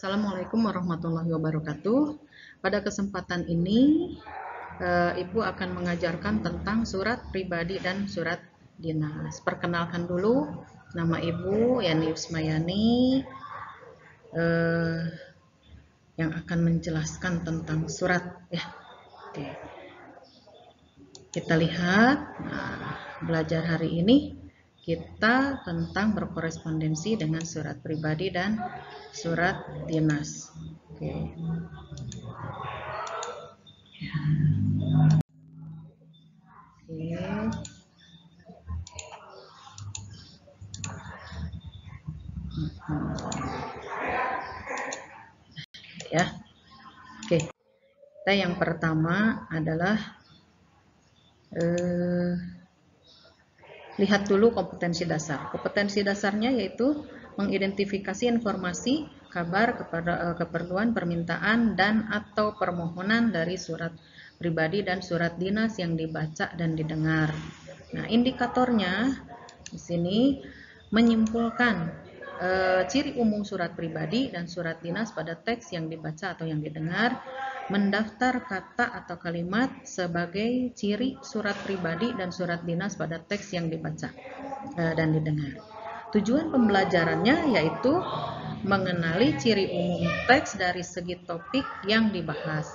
Assalamualaikum warahmatullahi wabarakatuh. Pada kesempatan ini, Ibu akan mengajarkan tentang surat pribadi dan surat dinas. Perkenalkan dulu, nama Ibu Yani Usmayani, yang akan menjelaskan tentang surat. Ya, oke. Kita lihat, belajar hari ini kita tentang berkorespondensi dengan surat pribadi dan surat dinas. Oke. Ya, oke. Kita yang pertama adalah lihat dulu kompetensi dasar. Kompetensi dasarnya yaitu mengidentifikasi informasi, kabar, keperluan, permintaan, dan atau permohonan dari surat pribadi dan surat dinas yang dibaca dan didengar. Nah, indikatornya di sini menyimpulkan ciri umum surat pribadi dan surat dinas pada teks yang dibaca atau yang didengar, mendaftar kata atau kalimat sebagai ciri surat pribadi dan surat dinas pada teks yang dibaca dan didengar. Tujuan pembelajarannya yaitu mengenali ciri umum teks dari segi topik yang dibahas,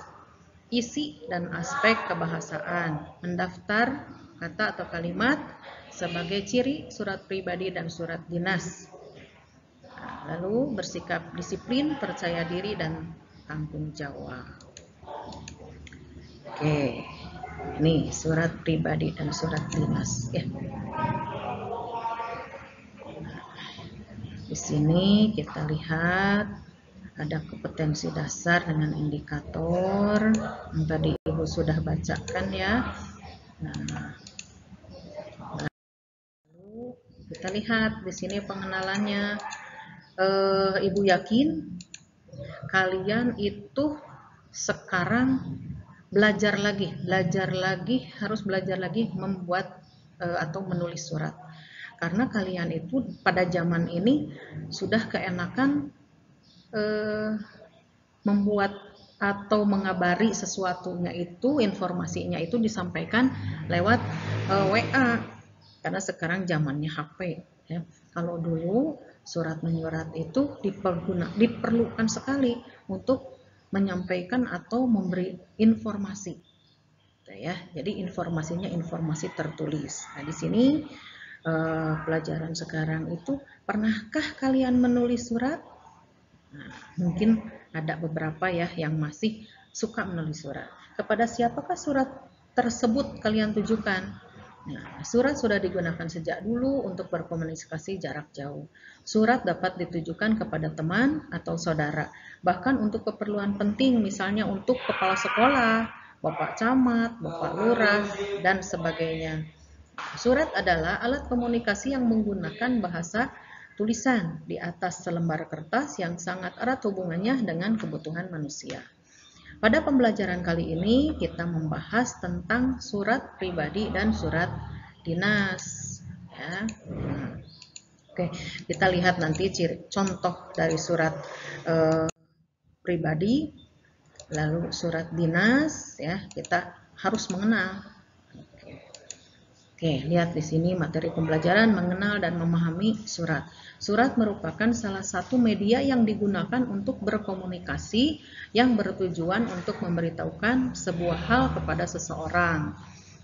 isi dan aspek kebahasaan, mendaftar kata atau kalimat sebagai ciri surat pribadi dan surat dinas. Lalu bersikap disiplin, percaya diri, dan tanggung jawab. Oke, ini surat pribadi dan surat dinas. Ya. Di sini kita lihat ada kompetensi dasar dengan indikator yang tadi Ibu sudah bacakan ya. Nah, lalu kita lihat di sini pengenalannya. Ibu yakin kalian itu sekarang harus belajar lagi membuat atau menulis surat, karena kalian itu pada zaman ini sudah keenakan membuat atau mengabari sesuatunya itu, informasinya itu disampaikan lewat WA, karena sekarang zamannya HP ya. Kalau dulu surat menyurat itu diperlukan sekali untuk menyampaikan atau memberi informasi ya. Jadi informasinya informasi tertulis. Nah, di sini pelajaran sekarang itu, pernahkah kalian menulis surat? Nah, mungkin ada beberapa ya yang masih suka menulis surat. Kepada siapakah surat tersebut kalian tujukan? Nah, surat sudah digunakan sejak dulu untuk berkomunikasi jarak jauh. Surat dapat ditujukan kepada teman atau saudara, bahkan untuk keperluan penting, misalnya untuk kepala sekolah, bapak camat, bapak lurah, dan sebagainya. Surat adalah alat komunikasi yang menggunakan bahasa tulisan di atas selembar kertas yang sangat erat hubungannya dengan kebutuhan manusia. Pada pembelajaran kali ini kita membahas tentang surat pribadi dan surat dinas. Ya. Oke, kita lihat nanti contoh dari surat pribadi, lalu surat dinas. Ya, kita harus mengenal. Oke, lihat di sini materi pembelajaran mengenal dan memahami surat. Surat merupakan salah satu media yang digunakan untuk berkomunikasi yang bertujuan untuk memberitahukan sebuah hal kepada seseorang.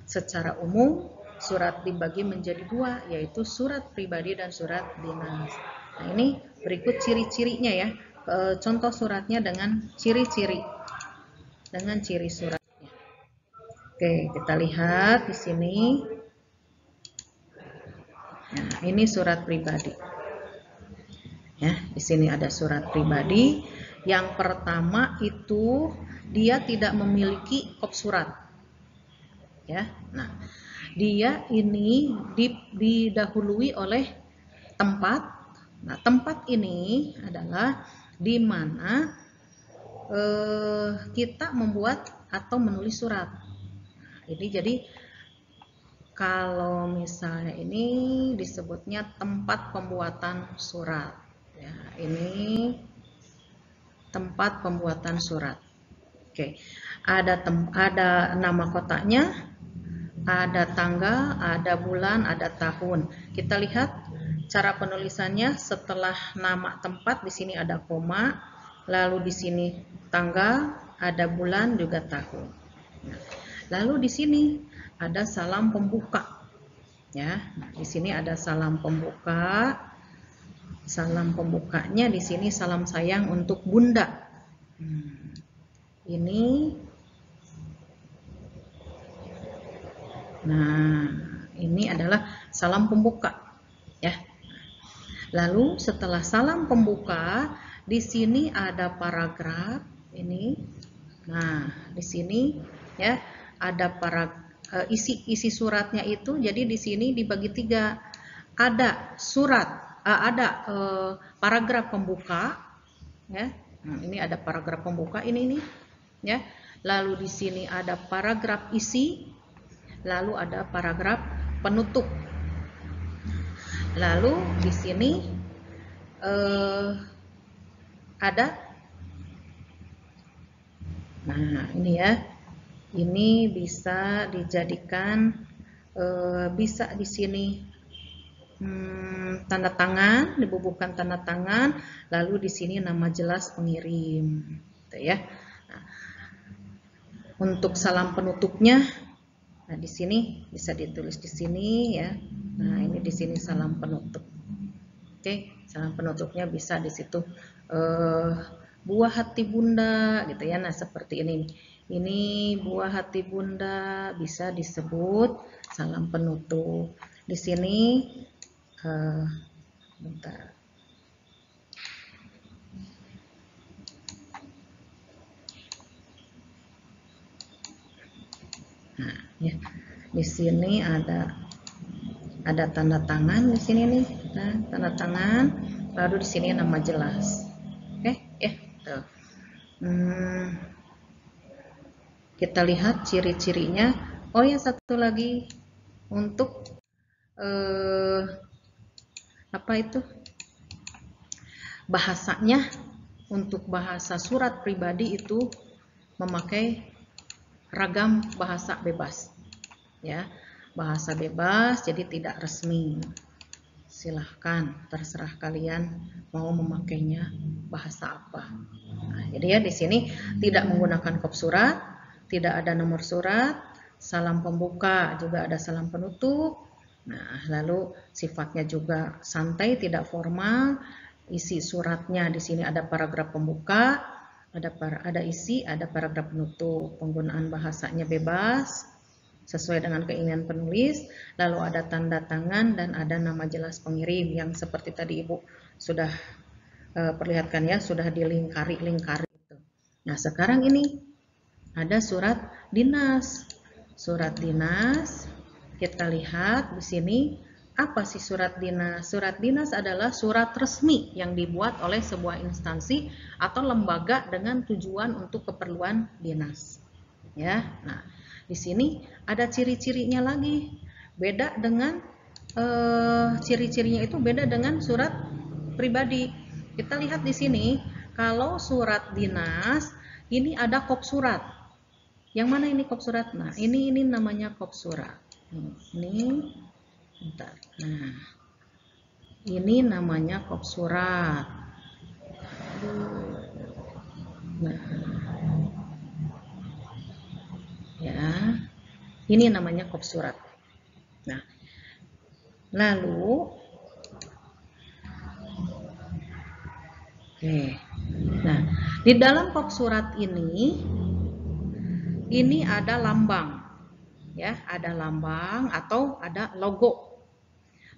Secara umum, surat dibagi menjadi dua, yaitu surat pribadi dan surat dinas. Nah, ini berikut ciri-cirinya ya. Contoh suratnya dengan ciri-ciri. Dengan ciri suratnya. Oke, kita lihat di sini. Nah, ini surat pribadi. Ya, di sini ada surat pribadi. Yang pertama itu dia tidak memiliki kop surat. Ya. Nah, dia ini didahului oleh tempat. Nah, tempat ini adalah di mana kita membuat atau menulis surat. Nah, ini jadi kalau misalnya ini disebutnya tempat pembuatan surat. Ya, ini tempat pembuatan surat. Oke, ada nama kotaknya, ada tanggal, ada bulan, ada tahun. Kita lihat cara penulisannya. Setelah nama tempat di sini ada koma, lalu di sini tanggal, ada bulan juga tahun. Lalu di sini ada salam pembuka. Ya, di sini ada salam pembuka. Salam pembukanya di sini salam sayang untuk Bunda. Ini. Nah, ini adalah salam pembuka, ya. Lalu setelah salam pembuka, di sini ada paragraf ini. Nah, di sini ya ada isi suratnya itu. Jadi di sini dibagi 3. Ada surat, ada paragraf pembuka, ya. Nah, ini ada paragraf pembuka ini nih, ya. Lalu di sini ada paragraf isi. Lalu ada paragraf penutup. Lalu di sini ada, nah ini ya, ini bisa dijadikan bisa di sini tanda tangan, dibubuhkan tanda tangan, lalu di sini nama jelas pengirim, gitu ya. Nah, untuk salam penutupnya. Nah, di sini bisa ditulis di sini ya. Nah, ini di sini salam penutup. Oke, salam penutupnya bisa di situ buah hati Bunda gitu ya. Nah, seperti ini. Ini buah hati Bunda bisa disebut salam penutup. Di sini bentar. Nah, ya. Di sini ada tanda tangan di sini nih. Nah, tanda tangan, lalu di sini nama jelas. Oke, ya. Tuh. Kita lihat ciri-cirinya. Oh ya, satu lagi untuk apa itu? Bahasanya. Untuk bahasa surat pribadi itu memakai ragam bahasa bebas. Ya, bahasa bebas, jadi tidak resmi. Silahkan, terserah kalian mau memakainya bahasa apa. Nah, jadi ya di sini tidak menggunakan kop surat, tidak ada nomor surat, salam pembuka juga ada salam penutup. Nah, lalu sifatnya juga santai, tidak formal. Isi suratnya di sini ada paragraf pembuka, ada isi, ada paragraf penutup. Penggunaan bahasanya bebas sesuai dengan keinginan penulis, lalu ada tanda tangan dan ada nama jelas pengirim yang seperti tadi Ibu sudah perlihatkan ya, sudah dilingkari itu. Nah, sekarang ini ada surat dinas. Surat dinas, kita lihat di sini apa sih surat dinas? Surat dinas adalah surat resmi yang dibuat oleh sebuah instansi atau lembaga dengan tujuan untuk keperluan dinas. Ya, nah di sini ada ciri-cirinya lagi. Beda dengan ciri-cirinya itu beda dengan surat pribadi. Kita lihat di sini, kalau surat dinas ini ada kop surat. Yang mana ini kop surat? Nah, ini namanya kop surat. Ini, bentar. Nah, ini namanya kop surat. Nah, ya, ini namanya kop surat. Nah, lalu, oke. Nah, di dalam kop surat ini ada lambang, ya, ada lambang atau ada logo.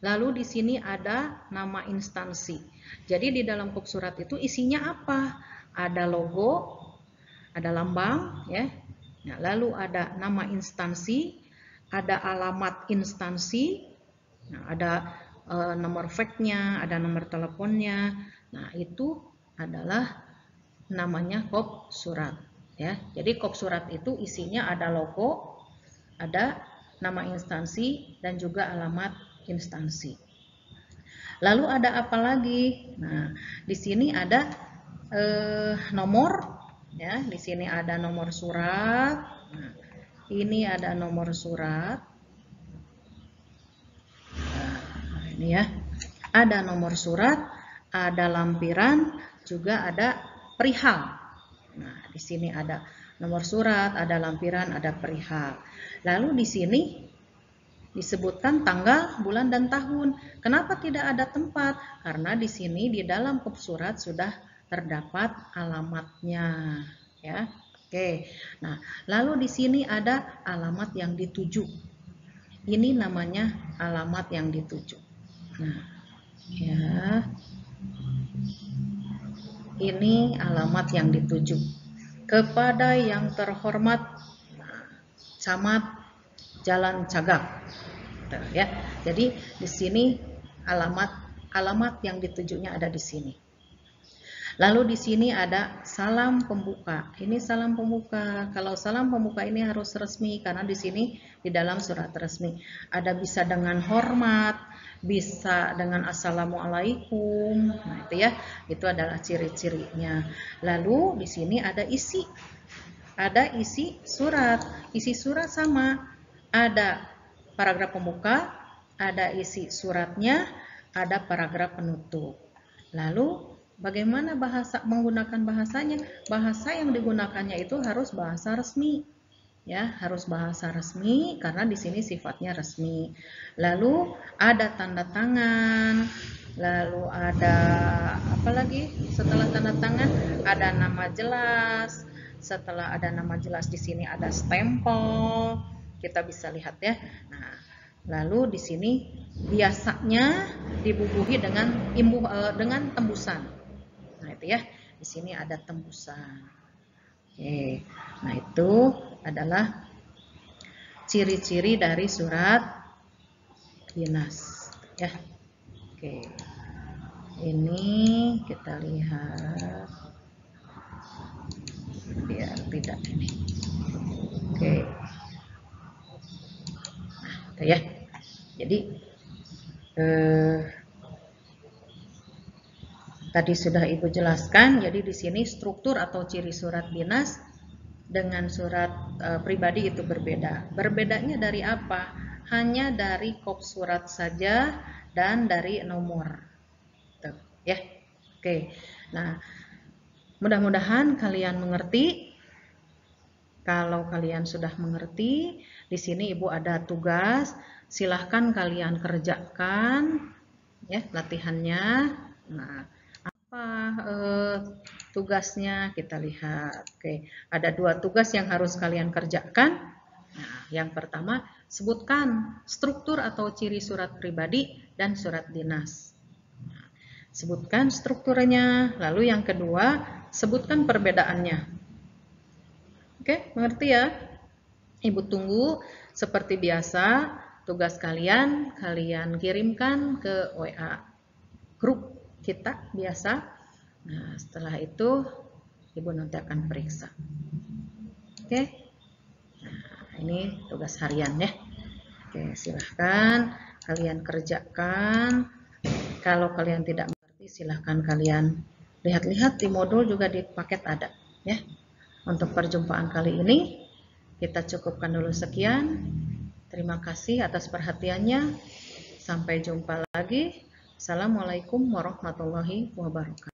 Lalu di sini ada nama instansi. Jadi di dalam kop surat itu isinya apa? Ada logo, ada lambang, ya. Nah, lalu ada nama instansi, ada alamat instansi, nah, ada nomor faxnya, ada nomor teleponnya. Nah, itu adalah namanya kop surat, ya. Jadi kop surat itu isinya ada logo, ada nama instansi dan juga alamat instansi. Lalu ada apa lagi? Nah, di sini ada nomor, ya. Di sini ada nomor surat. Nah, ini ada nomor surat. Nah, ini ya. Ada nomor surat, ada lampiran, juga ada perihal. Nah, di sini ada nomor surat, ada lampiran, ada perihal. Lalu di sini disebutkan tanggal, bulan, dan tahun. Kenapa tidak ada tempat? Karena di sini di dalam kop surat sudah terdapat alamatnya, ya. Oke. Nah, lalu di sini ada alamat yang dituju. Ini namanya alamat yang dituju. Nah, ya. Ini alamat yang dituju. Kepada yang terhormat Camat Jalan Cagak. Ya. Jadi di sini alamat yang ditujunya ada di sini. Lalu di sini ada salam pembuka. Ini salam pembuka. Kalau salam pembuka ini harus resmi karena di sini di dalam surat resmi. Ada bisa dengan hormat, bisa dengan assalamualaikum. Nah, itu ya. Itu adalah ciri-cirinya. Lalu di sini ada isi. Ada isi surat. Isi surat sama. Ada paragraf pembuka, ada isi suratnya, ada paragraf penutup. Lalu bagaimana menggunakan bahasanya? Bahasa yang digunakannya itu harus bahasa resmi. Ya, harus bahasa resmi karena di sini sifatnya resmi. Lalu ada tanda tangan, lalu ada apa lagi? Setelah tanda tangan ada nama jelas. Setelah ada nama jelas di sini ada stempel. Kita bisa lihat ya. Nah, lalu di sini biasanya dibubuhi dengan tembusan. Nah, itu ya. Di sini ada tembusan. Oke. Nah, itu adalah ciri-ciri dari surat dinas, ya. Oke. Ini kita lihat biar tidak ini. Oke. Nah, ya. Jadi tadi sudah Ibu jelaskan. Jadi di sini struktur atau ciri surat dinas dengan surat pribadi itu berbeda. Berbedanya dari apa? Hanya dari kop surat saja dan dari nomor. Tuh, ya. Oke. Nah, mudah-mudahan kalian mengerti. Kalau kalian sudah mengerti, di sini Ibu ada tugas. Silahkan kalian kerjakan ya latihannya. Nah, apa tugasnya? Kita lihat. Oke, ada 2 tugas yang harus kalian kerjakan. Nah, yang pertama, sebutkan struktur atau ciri surat pribadi dan surat dinas. Nah, sebutkan strukturnya. Lalu yang kedua, sebutkan perbedaannya. Oke, mengerti ya? Ibu tunggu seperti biasa. Tugas kalian kirimkan ke WA grup kita biasa. Nah, setelah itu Ibu nanti akan periksa. Oke. Nah, ini tugas harian ya. Oke, silahkan kalian kerjakan. Kalau kalian tidak mengerti, silahkan kalian lihat-lihat di modul juga di paket ada ya. Untuk perjumpaan kali ini kita cukupkan dulu sekian. Terima kasih atas perhatiannya. Sampai jumpa lagi. Assalamualaikum warahmatullahi wabarakatuh.